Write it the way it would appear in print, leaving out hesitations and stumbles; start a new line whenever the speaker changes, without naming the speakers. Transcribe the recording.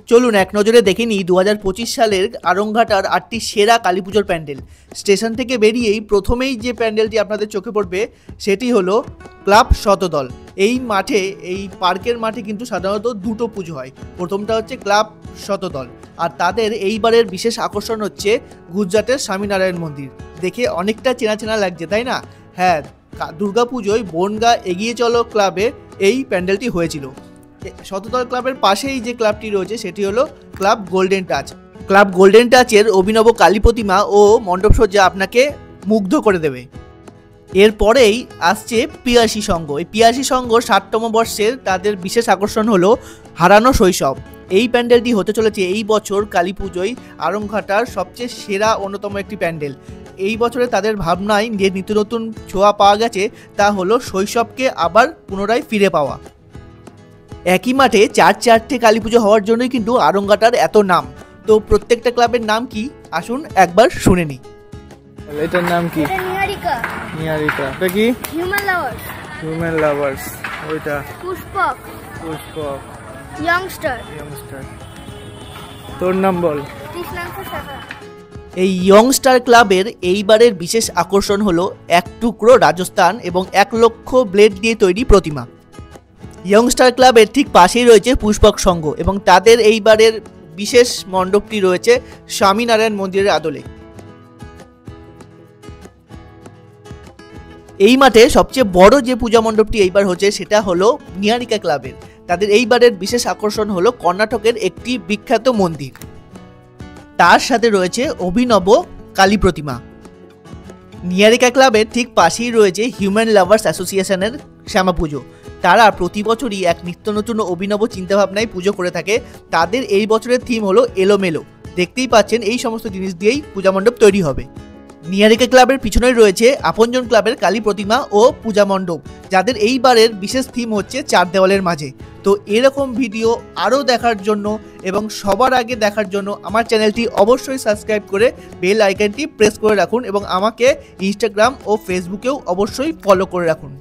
চলুন এক নজরে দেখে নিই 2025 সালের আরংঘাটার 8টি সেরা কালী পুজোর প্যান্ডেল। স্টেশন থেকে বেরিয়েই প্রথমেই যে প্যান্ডেলটি আপনাদের চোখে পড়বে সেটি হলো ক্লাব শতদল। এই মাঠে, এই পার্কের মাঠে কিন্তু সাধারণত দুটো পুজো হয়। প্রথমটা হচ্ছে ক্লাব শতদল, আর তাদের এইবারের বিশেষ আকর্ষণ হচ্ছে গুজরাটের স্বামীনারায়ণ মন্দির। দেখে অনেকটা চেনা চেনা লাগছে, তাই না? হ্যাঁ, দুর্গাপুজোয় বনগা এগিয়ে চলো ক্লাবে এই প্যান্ডেলটি হয়েছিল। শতদল ক্লাবের পাশেই যে ক্লাবটি রয়েছে সেটি হলো club golden touch. Club golden টাচের অভিনব কালী প্রতিমা ও মণ্ডপসজ্জা আপনাকে মুগ্ধ করে দেবে। এরপরেই আসছে পিয়াসী সংঘ। এই পিয়াসী সংঘ 60তম বর্ষের তাদের বিশেষ আকর্ষণ হলো হারানো শৈশব। এই প্যান্ডেলটি হতে চলেছে এই বছর কালী পুজোয় আরংঘাটার সবচেয়ে সেরা অন্যতম একটি প্যান্ডেল। এই বছরে তাদের ভাবনায় যে নিত্য নতুন ছোঁয়া পাওয়া গেছে তা হলো শৈশবকে আবার পুনরায় ফিরে পাওয়া। একই মাঠে চারটে কালী পুজো হওয়ার জন্যই কিন্তু আরংঘাটার এত নাম। তো প্রত্যেকটা ক্লাবের নাম কি আসুন একবার শুনে নিই।
এটার নাম কি?
নিহারিকা।
নিহারিকা। এটা কি?
Human lovers.
Human lovers. ওইটা
পুষ্পক।
পুষ্পক।
ইয়ংস্টার।
ইয়ংস্টার। তোর নাম বল।
কৃষ্ণাংশু শাখা।
এই ইয়ংস্টার ক্লাবের এইবারের বিশেষ আকর্ষণ হলো এক টুকরো রাজস্থান এবং 1 লক্ষ ব্লেড দিয়ে তৈরি প্রতিমা। ইয়ংস্টার ক্লাবের ঠিক পাশেই রয়েছে পুষ্পক সংঘ এবং তাদের এইবারের বিশেষ মণ্ডপটি রয়েছে স্বামীনারায়ণ মন্দিরের আদলে। এই মাঠে সবচেয়ে বড় যে পূজা মণ্ডপটি এইবার হচ্ছে সেটা হলো নিহারিকা ক্লাবের। তাদের এইবারের বিশেষ আকর্ষণ হলো কর্ণাটকের একটি বিখ্যাত মন্দির, তার সাথে রয়েছে অভিনব কালী প্রতিমা। নিহারিকা ক্লাবের ঠিক পাশেই রয়েছে হিউম্যান লাভার্স অ্যাসোসিয়েশনের শ্যামা পুজো। তারা প্রতি বছরই এক নিত্য নতুন অভিনব চিন্তাভাবনায় পুজো করে থাকে। তাদের এই বছরের থিম হলো এলোমেলো। দেখতেই পাচ্ছেন এই সমস্ত জিনিস দিয়েই পূজা মণ্ডপ তৈরি হবে। নিহারিকা ক্লাবের পিছনেই রয়েছে আপনজন ক্লাবের কালী প্রতিমা ও পূজা মণ্ডপ, যাদের এইবারের বিশেষ থিম হচ্ছে 4 দেওয়ালের মাঝে। তো এরকম ভিডিও আরও দেখার জন্য এবং সবার আগে দেখার জন্য আমার চ্যানেলটি অবশ্যই সাবস্ক্রাইব করে বেল আইকনটি প্রেস করে রাখুন এবং আমাকে ইনস্টাগ্রাম ও ফেসবুকেও অবশ্যই ফলো করে রাখুন।